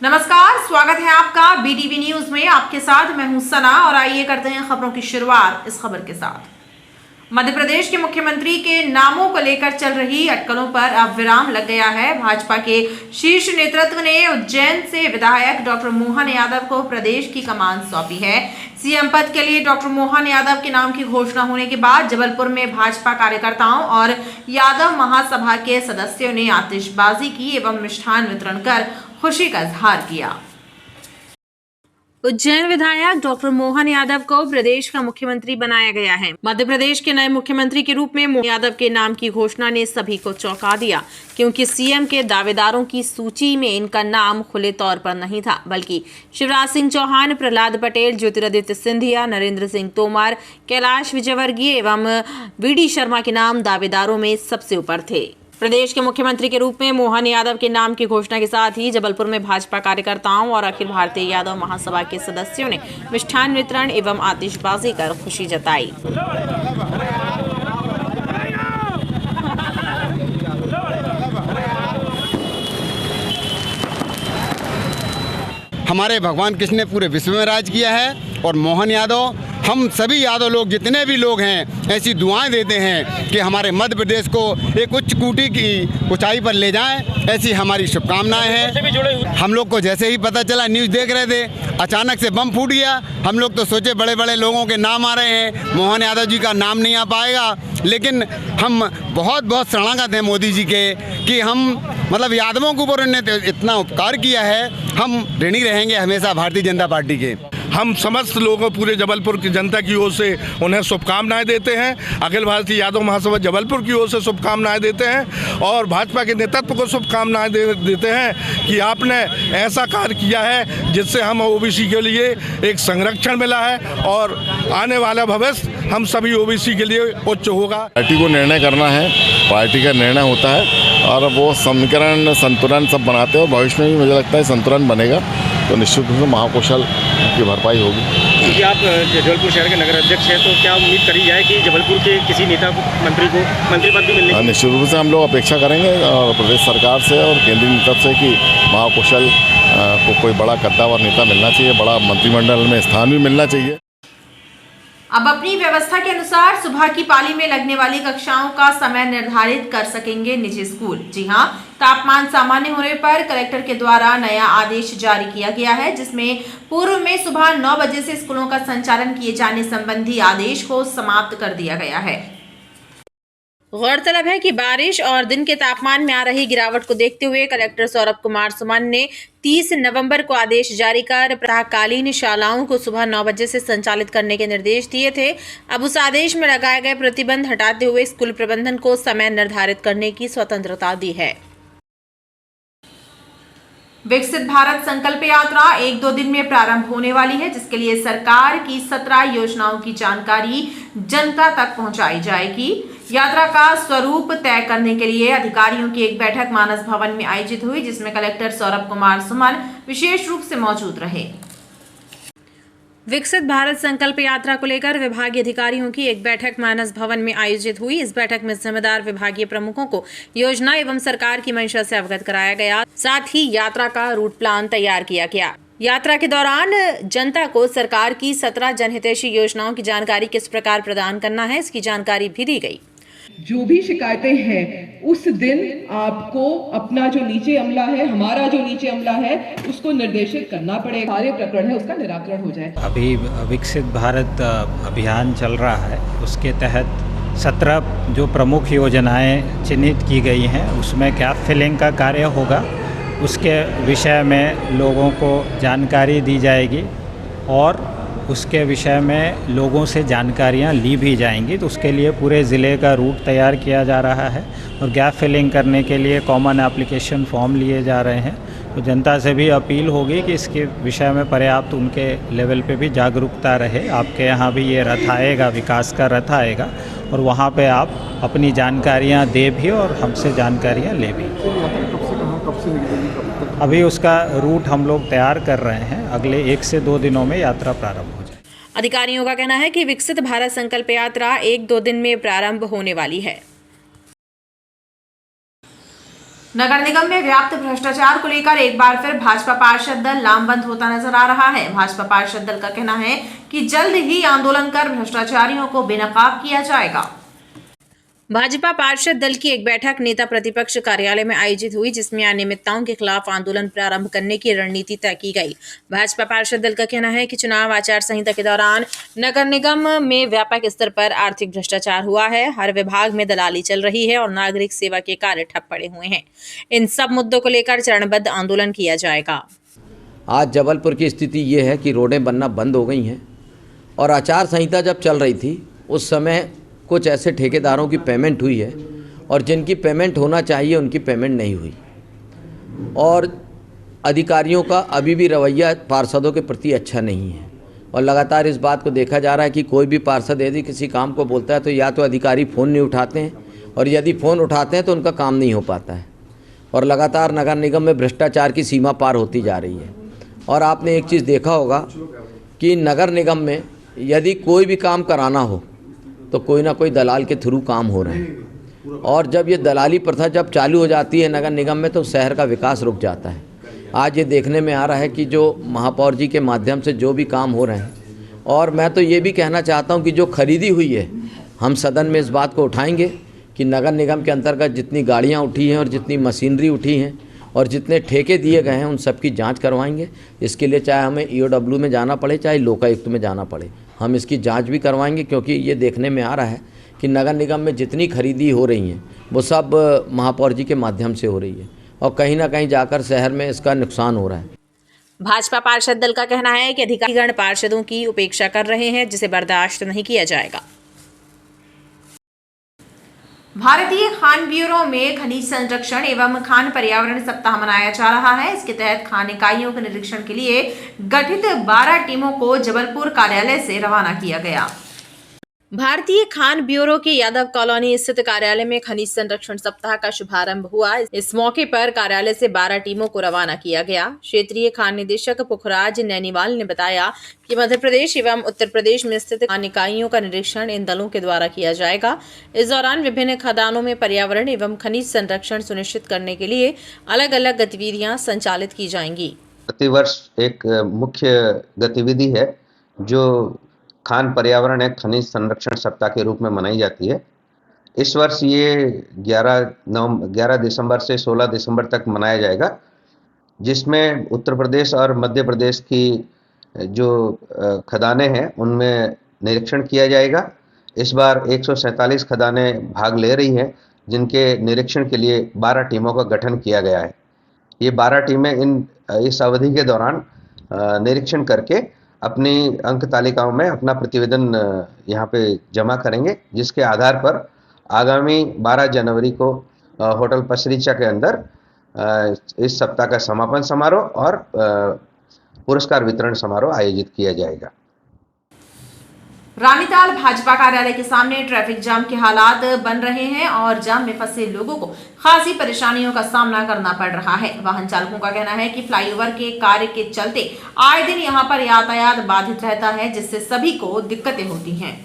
नमस्कार, स्वागत है आपका बीटीवी न्यूज में। आपके साथ मैं हूं सना और आइए करते हैं खबरों की शुरुआत इस खबर के साथ। मध्य प्रदेश के मुख्यमंत्री के नामों को लेकर चल रही अटकलों पर अब विराम लग गया है। भाजपा के शीर्ष नेतृत्व ने उज्जैन से विधायक डॉक्टर मोहन यादव को प्रदेश की कमान सौंपी है। सीएम पद के लिए डॉक्टर मोहन यादव के नाम की घोषणा होने के बाद जबलपुर में भाजपा कार्यकर्ताओं और यादव महासभा के सदस्यों ने आतिशबाजी की एवं मिष्ठान वितरण कर खुशी का इजहार किया। उज्जैन विधायक डॉक्टर मोहन यादव को प्रदेश का मुख्यमंत्री बनाया गया है। मध्य प्रदेश के नए मुख्यमंत्री के रूप में मोहन यादव के नाम की घोषणा ने सभी को चौंका दिया, क्योंकि सीएम के दावेदारों की सूची में इनका नाम खुले तौर पर नहीं था, बल्कि शिवराज सिंह चौहान, प्रहलाद पटेल, ज्योतिरादित्य सिंधिया, नरेंद्र सिंह तोमर, कैलाश विजयवर्गीय एवं वीडी शर्मा के नाम दावेदारों में सबसे ऊपर थे। प्रदेश के मुख्यमंत्री के रूप में मोहन यादव के नाम की घोषणा के साथ ही जबलपुर में भाजपा कार्यकर्ताओं और अखिल भारतीय यादव महासभा के सदस्यों ने मिष्ठान वितरण एवं आतिशबाजी कर खुशी जताई। हमारे भगवान कृष्ण ने पूरे विश्व में राज किया है और मोहन यादव, हम सभी यादव लोग जितने भी लोग हैं ऐसी दुआएं देते हैं कि हमारे मध्य प्रदेश को एक उच्च कोटि की ऊंचाई पर ले जाएं, ऐसी हमारी शुभकामनाएं हैं। हम लोग को जैसे ही पता चला, न्यूज़ देख रहे थे, अचानक से बम फूट गया। हम लोग तो सोचे बड़े बड़े लोगों के नाम आ रहे हैं, मोहन यादव जी का नाम नहीं आ पाएगा, लेकिन हम बहुत बहुत शरणागत हैं मोदी जी के कि हम मतलब यादवों के ऊपर उन्होंने इतना उपकार किया है। हम ऋणी रहेंगे हमेशा भारतीय जनता पार्टी के। हम समस्त लोगों, पूरे जबलपुर की जनता की ओर से उन्हें शुभकामनाएं देते हैं। अखिल भारतीय यादव महासभा जबलपुर की ओर से शुभकामनाएं देते हैं और भाजपा के नेतृत्व को शुभकामनाएं देते हैं कि आपने ऐसा कार्य किया है जिससे हम ओबीसी के लिए एक संरक्षण मिला है और आने वाला भविष्य हम सभी ओबीसी के लिए उच्च होगा। पार्टी को निर्णय करना है, पार्टी का निर्णय होता है और वो समीकरण संतुलन सब बनाते हैं और भविष्य में भी मुझे लगता है संतुलन बनेगा तो निश्चित रूप से महाकौशल की भरपाई होगी। क्योंकि आप जबलपुर शहर के नगर अध्यक्ष हैं, तो क्या उम्मीद करी जाए कि जबलपुर के किसी नेता को मंत्री पद भी मिलने? निश्चित रूप से हम लोग अपेक्षा करेंगे और प्रदेश सरकार से और केंद्रीय नेतृत्व से कि महाकौशल को कोई बड़ा कद्दावर नेता मिलना चाहिए, बड़ा मंत्रिमंडल में स्थान भी मिलना चाहिए। अब अपनी व्यवस्था के अनुसार सुबह की पाली में लगने वाली कक्षाओं का समय निर्धारित कर सकेंगे निजी स्कूल। जी हां, तापमान सामान्य होने पर कलेक्टर के द्वारा नया आदेश जारी किया गया है, जिसमें पूर्व में सुबह 9 बजे से स्कूलों का संचालन किए जाने संबंधी आदेश को समाप्त कर दिया गया है। गौरतलब है कि बारिश और दिन के तापमान में आ रही गिरावट को देखते हुए कलेक्टर सौरभ कुमार सुमन ने 30 नवंबर को आदेश जारी कर प्रातःकालीन शालाओं को सुबह 9 बजे से संचालित करने के निर्देश दिए थे। अब उस आदेश में लगाए गए प्रतिबंध हटाते हुए स्कूल प्रबंधन को समय निर्धारित करने की स्वतंत्रता दी है। विकसित भारत संकल्प यात्रा 1-2 दिन में प्रारंभ होने वाली है, जिसके लिए सरकार की 17 योजनाओं की जानकारी जनता तक पहुंचाई जाएगी। यात्रा का स्वरूप तय करने के लिए अधिकारियों की एक बैठक मानस भवन में आयोजित हुई, जिसमें कलेक्टर सौरभ कुमार सुमन विशेष रूप से मौजूद रहे। विकसित भारत संकल्प यात्रा को लेकर विभागीय अधिकारियों की एक बैठक मानस भवन में आयोजित हुई। इस बैठक में जिम्मेदार विभागीय प्रमुखों को योजना एवं सरकार की मंशा से अवगत कराया गया, साथ ही यात्रा का रूट प्लान तैयार किया गया। यात्रा के दौरान जनता को सरकार की 17 जनहितैषी योजनाओं की जानकारी किस प्रकार प्रदान करना है, इसकी जानकारी भी दी गई। जो भी शिकायतें हैं उस दिन आपको अपना जो नीचे अमला है, हमारा जो नीचे अमला है, उसको निर्देशित करना पड़ेगा। सारे प्रकरण है उसका निराकरण हो जाए। अभी विकसित भारत अभियान चल रहा है, उसके तहत 17 जो प्रमुख योजनाएं चिन्हित की गई हैं उसमें गैप फिलिंग का कार्य होगा। उसके विषय में लोगों को जानकारी दी जाएगी और उसके विषय में लोगों से जानकारियां ली भी जाएंगी। तो उसके लिए पूरे ज़िले का रूट तैयार किया जा रहा है और गैप फिलिंग करने के लिए कॉमन एप्लीकेशन फॉर्म लिए जा रहे हैं। तो जनता से भी अपील होगी कि इसके विषय में पर्याप्त उनके लेवल पे भी जागरूकता रहे। आपके यहाँ भी ये रथ आएगा, विकास का रथ आएगा और वहाँ पे आप अपनी जानकारियाँ दे भी और हमसे जानकारियाँ ले भी। अभी उसका रूट हम लोग तैयार कर रहे हैं, अगले 1 से 2 दिनों में यात्रा प्रारंभ हो जाए। अधिकारियों का कहना है कि विकसित भारत संकल्प यात्रा 1-2 दिन में प्रारंभ होने वाली है। नगर निगम में व्याप्त भ्रष्टाचार को लेकर एक बार फिर भाजपा पार्षद दल लामबंद होता नजर आ रहा है। भाजपा पार्षद दल का कहना है कि जल्द ही आंदोलन कर भ्रष्टाचारियों को बेनकाब किया जाएगा। भाजपा पार्षद दल की एक बैठक नेता प्रतिपक्ष कार्यालय में आयोजित हुई, जिसमें अनियमितताओं के खिलाफ आंदोलन प्रारंभ करने की रणनीति तय की गई। भाजपा पार्षद दल का कहना है कि चुनाव आचार संहिता के दौरान नगर निगम में व्यापक स्तर पर आर्थिक भ्रष्टाचार हुआ है, हर विभाग में दलाली चल रही है और नागरिक सेवा के कार्य ठप पड़े हुए हैं। इन सब मुद्दों को लेकर चरणबद्ध आंदोलन किया जाएगा। आज जबलपुर की स्थिति ये है कि रोडें बनना बंद हो गई हैं और आचार संहिता जब चल रही थी उस समय कुछ ऐसे ठेकेदारों की पेमेंट हुई है और जिनकी पेमेंट होना चाहिए उनकी पेमेंट नहीं हुई और अधिकारियों का अभी भी रवैया पार्षदों के प्रति अच्छा नहीं है और लगातार इस बात को देखा जा रहा है कि कोई भी पार्षद यदि किसी काम को बोलता है तो या तो अधिकारी फ़ोन नहीं उठाते हैं और यदि फ़ोन उठाते हैं तो उनका काम नहीं हो पाता है और लगातार नगर निगम में भ्रष्टाचार की सीमा पार होती जा रही है। और आपने एक चीज़ देखा होगा कि नगर निगम में यदि कोई भी काम कराना हो तो कोई ना कोई दलाल के थ्रू काम हो रहे हैं और जब ये दलाली प्रथा जब चालू हो जाती है नगर निगम में तो शहर का विकास रुक जाता है। आज ये देखने में आ रहा है कि जो महापौर जी के माध्यम से जो भी काम हो रहे हैं और मैं तो ये भी कहना चाहता हूँ कि जो खरीदी हुई है हम सदन में इस बात को उठाएंगे कि नगर निगम के अंतर्गत जितनी गाड़ियाँ उठी हैं और जितनी मशीनरी उठी हैं और जितने ठेके दिए गए हैं उन सब की जाँच करवाएंगे। इसके लिए चाहे हमें EOW में जाना पड़े चाहे लोकायुक्त में जाना पड़े, हम इसकी जांच भी करवाएंगे क्योंकि ये देखने में आ रहा है कि नगर निगम में जितनी खरीदी हो रही हैं वो सब महापौर जी के माध्यम से हो रही है और कहीं ना कहीं जाकर शहर में इसका नुकसान हो रहा है। भाजपा पार्षद दल का कहना है कि अधिकारीगण पार्षदों की उपेक्षा कर रहे हैं, जिसे बर्दाश्त नहीं किया जाएगा। भारतीय खान ब्यूरो में खनिज संरक्षण एवं खान पर्यावरण सप्ताह मनाया जा रहा है। इसके तहत खान इकाइयों के निरीक्षण के लिए गठित 12 टीमों को जबलपुर कार्यालय से रवाना किया गया। भारतीय खान ब्यूरो के यादव कॉलोनी स्थित कार्यालय में खनिज संरक्षण सप्ताह का शुभारंभ हुआ। इस मौके पर कार्यालय से 12 टीमों को रवाना किया गया। क्षेत्रीय खान निदेशक पुखराज नैनीवाल ने बताया कि मध्य प्रदेश एवं उत्तर प्रदेश में स्थित खान इकाइयों का निरीक्षण इन दलों के द्वारा किया जाएगा। इस दौरान विभिन्न खदानों में पर्यावरण एवं खनिज संरक्षण सुनिश्चित करने के लिए अलग अलग गतिविधियां संचालित की जाएंगी। प्रतिवर्ष एक मुख्य गतिविधि है जो खान पर्यावरण एक खनिज संरक्षण सप्ताह के रूप में मनाई जाती है। इस वर्ष ये 11 दिसंबर से 16 दिसंबर तक मनाया जाएगा, जिसमें उत्तर प्रदेश और मध्य प्रदेश की जो खदानें हैं उनमें निरीक्षण किया जाएगा। इस बार 147 खदानें भाग ले रही हैं, जिनके निरीक्षण के लिए 12 टीमों का गठन किया गया है। ये 12 टीमें इस अवधि के दौरान निरीक्षण करके अपनी अंक तालिकाओं में अपना प्रतिवेदन यहाँ पे जमा करेंगे, जिसके आधार पर आगामी 12 जनवरी को होटल पसरीचा के अंदर इस सप्ताह का समापन समारोह और पुरस्कार वितरण समारोह आयोजित किया जाएगा। रानीताल भाजपा कार्यालय के सामने ट्रैफिक जाम के हालात बन रहे हैं और जाम में फंसे लोगों को खासी परेशानियों का सामना करना पड़ रहा है। वाहन चालकों का कहना है कि फ्लाईओवर के कार्य के चलते आए दिन यहां पर यातायात बाधित रहता है, जिससे सभी को दिक्कतें होती हैं।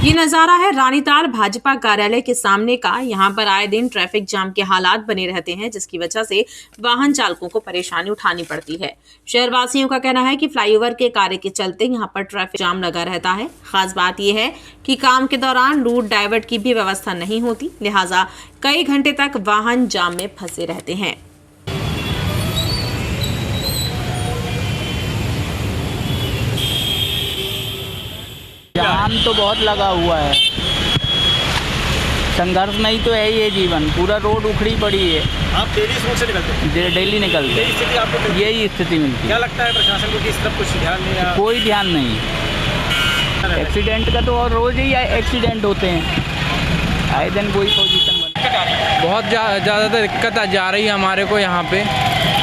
ये नज़ारा है रानीताल भाजपा कार्यालय के सामने का। यहाँ पर आए दिन ट्रैफिक जाम के हालात बने रहते हैं, जिसकी वजह से वाहन चालकों को परेशानी उठानी पड़ती है। शहरवासियों का कहना है कि फ्लाईओवर के कार्य के चलते यहाँ पर ट्रैफिक जाम लगा रहता है। खास बात यह है कि काम के दौरान रूट डाइवर्ट की भी व्यवस्था नहीं होती, लिहाजा कई घंटे तक वाहन जाम में फंसे रहते हैं। जाम तो बहुत लगा हुआ है, संघर्ष नहीं तो है ये जीवन, पूरा रोड उखड़ी पड़ी है। आप डेली रोड से निकलते हैं? डेली निकलते हैं। स्थिति आपको यही स्थिति मिलती है। क्या लगता है प्रशासन को कि इस तरफ कुछ ध्यान नहीं है? कोई ध्यान नहीं। एक्सीडेंट का तो और रोज ही एक्सीडेंट होते हैं, आए दिन कोई पोजीशन बन। बहुत ज़्यादा दिक्कत जा रही है हमारे को यहाँ पे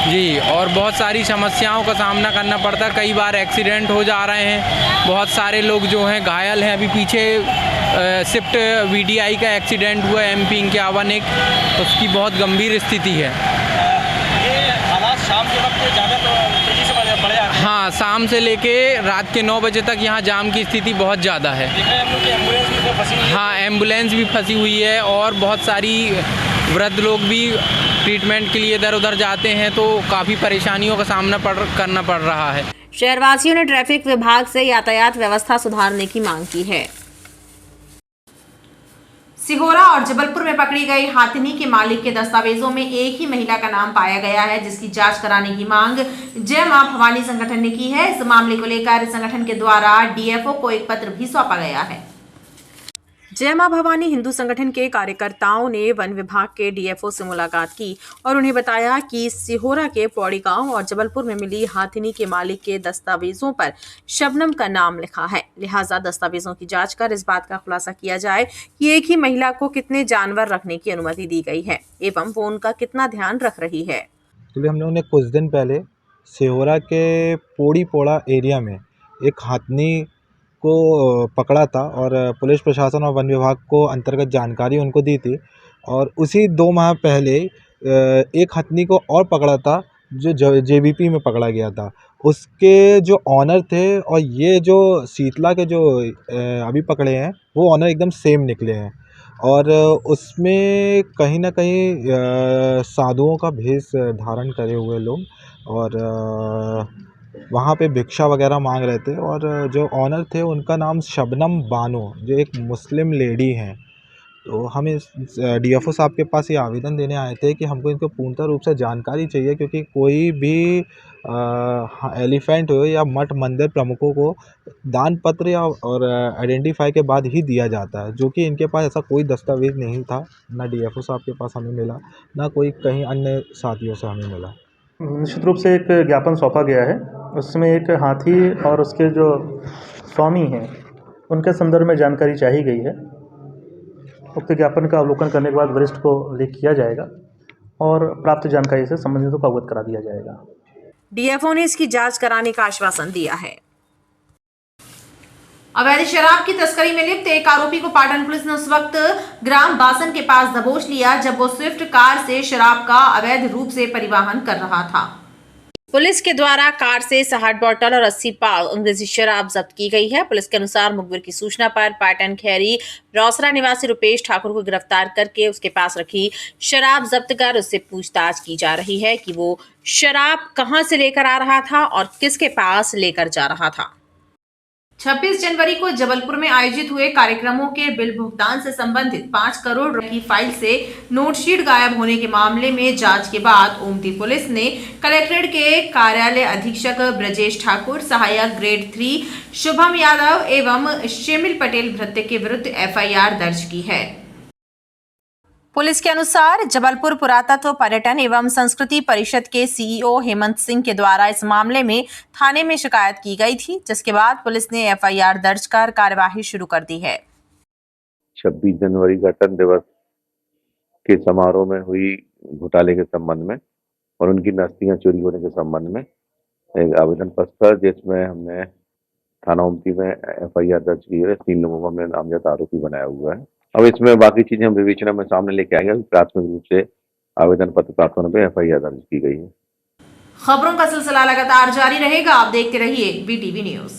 जी, और बहुत सारी समस्याओं का सामना करना पड़ता है। कई बार एक्सीडेंट हो जा रहे हैं, बहुत सारे लोग जो हैं घायल हैं। अभी पीछे स्विफ्ट VDI का एक्सीडेंट हुआ MP इक्यावन एक, उसकी बहुत गंभीर स्थिति है। ये हालात शाम के वक्त ज़्यादा तेजी से बढ़े। हाँ, हाँ, शाम से लेके रात के 9 बजे तक यहाँ जाम की स्थिति बहुत ज़्यादा है। हाँ, एम्बुलेंस भी फंसी हुई है और बहुत सारी वृद्ध लोग भी ट्रीटमेंट के लिए इधर उधर जाते हैं, तो काफ़ी परेशानियों का सामना करना पड़ रहा है। शहरवासियों ने ट्रैफिक विभाग से यातायात व्यवस्था सुधारने की मांग की है। सिहोरा और जबलपुर में पकड़ी गई हाथिनी के मालिक के दस्तावेजों में एक ही महिला का नाम पाया गया है, जिसकी जांच कराने की मांग जय मां भवानी संगठन ने की है। इस मामले को लेकर इस संगठन के द्वारा डीएफओ को एक पत्र भी सौंपा गया है। जय मां भवानी हिंदू संगठन के कार्यकर्ताओं ने वन विभाग के डीएफओ से मुलाकात की और उन्हें बताया कि सिहोरा के पौड़ी गांव और जबलपुर में मिली हाथिनी के मालिक के दस्तावेजों पर शबनम का नाम लिखा है, लिहाजा दस्तावेजों की जांच कर इस बात का खुलासा किया जाए कि एक ही महिला को कितने जानवर रखने की अनुमति दी गई है एवं वो उनका कितना ध्यान रख रही है। एक्चुअली हम लोगों ने कुछ दिन पहले सिहोरा के पोड़ा एरिया में एक हाथिनी को पकड़ा था और पुलिस प्रशासन और वन विभाग को अंतर्गत जानकारी उनको दी थी, और उसी 2 माह पहले एक हाथिनी को और पकड़ा था जो जेबीपी में पकड़ा गया था। उसके जो ऑनर थे और ये जो शीतला के जो अभी पकड़े हैं वो ऑनर एकदम सेम निकले हैं, और उसमें कहीं ना कहीं साधुओं का भेष धारण करे हुए लोग और वहाँ पे भिक्षा वगैरह मांग रहे थे, और जो ऑनर थे उनका नाम शबनम बानो, जो एक मुस्लिम लेडी हैं। तो हम इस डीएफओ साहब के पास ये आवेदन देने आए थे कि हमको इनको पूर्णतः रूप से जानकारी चाहिए, क्योंकि कोई भी एलिफेंट हो या मठ मंदिर प्रमुखों को दान पत्र या और आइडेंटिफाई के बाद ही दिया जाता है, जो कि इनके पास ऐसा कोई दस्तावेज नहीं था, ना डीएफओ साहब के पास हमें मिला, ना कोई कहीं अन्य साथियों से हमें मिला। निश्चित रूप से एक ज्ञापन सौंपा गया है, उसमें एक हाथी और उसके जो स्वामी हैं उनके संदर्भ में जानकारी चाहिए गई है। उक्त ज्ञापन का अवलोकन करने के बाद वरिष्ठ को लिख किया जाएगा और प्राप्त जानकारी से संबंधितों को अवगत करा दिया जाएगा। डीएफओ ने इसकी जांच कराने का आश्वासन दिया है। अवैध शराब की तस्करी में लिप्त एक आरोपी को पाटन पुलिस ने उस वक्त ग्राम बासन के पास दबोच लिया जब वो स्विफ्ट कार से शराब का अवैध रूप से परिवहन कर रहा था। पुलिस के द्वारा कार से 60 बोतल और 80 पाव अंग्रेजी शराब जब्त की गई है। पुलिस के अनुसार मुखबिर की सूचना पर पाटन खैरी रौसरा निवासी रुपेश ठाकुर को गिरफ्तार करके उसके पास रखी शराब जब्त कर उससे पूछताछ की जा रही है कि वो शराब कहां से लेकर आ रहा था और किसके पास लेकर जा रहा था। 26 जनवरी को जबलपुर में आयोजित हुए कार्यक्रमों के बिल भुगतान से संबंधित 5 करोड़ की फाइल से नोटशीट गायब होने के मामले में जांच के बाद ओमती पुलिस ने कलेक्ट्रेट के कार्यालय अधीक्षक ब्रजेश ठाकुर, सहायक ग्रेड 3 शुभम यादव एवं शेमिल पटेल भृत्य के विरुद्ध एफआईआर दर्ज की है। पुलिस के अनुसार जबलपुर पुरातत्व पर्यटन एवं संस्कृति परिषद के सीईओ हेमंत सिंह के द्वारा इस मामले में थाने में शिकायत की गई थी, जिसके बाद पुलिस ने एफआईआर दर्ज कर कार्यवाही शुरू कर दी है। 26 जनवरी गणतंत्र दिवस के समारोह में हुई घोटाले के संबंध में और उनकी नस्तियां चोरी होने के संबंध में एक आवेदन पत्र, जिसमें हमने थाना ओमती में एफआईआर दर्ज की है। 3 लोगों को हमने नामजद आरोपी बनाया हुआ है। अब इसमें बाकी चीजें हम विवेचना में सामने लेके आएंगे। प्राथमिक रूप से आवेदन पत्र प्राप्त होने पर एफआईआर दर्ज की गई है। खबरों का सिलसिला लगातार जारी रहेगा, आप देखते रहिए बीटीवी न्यूज।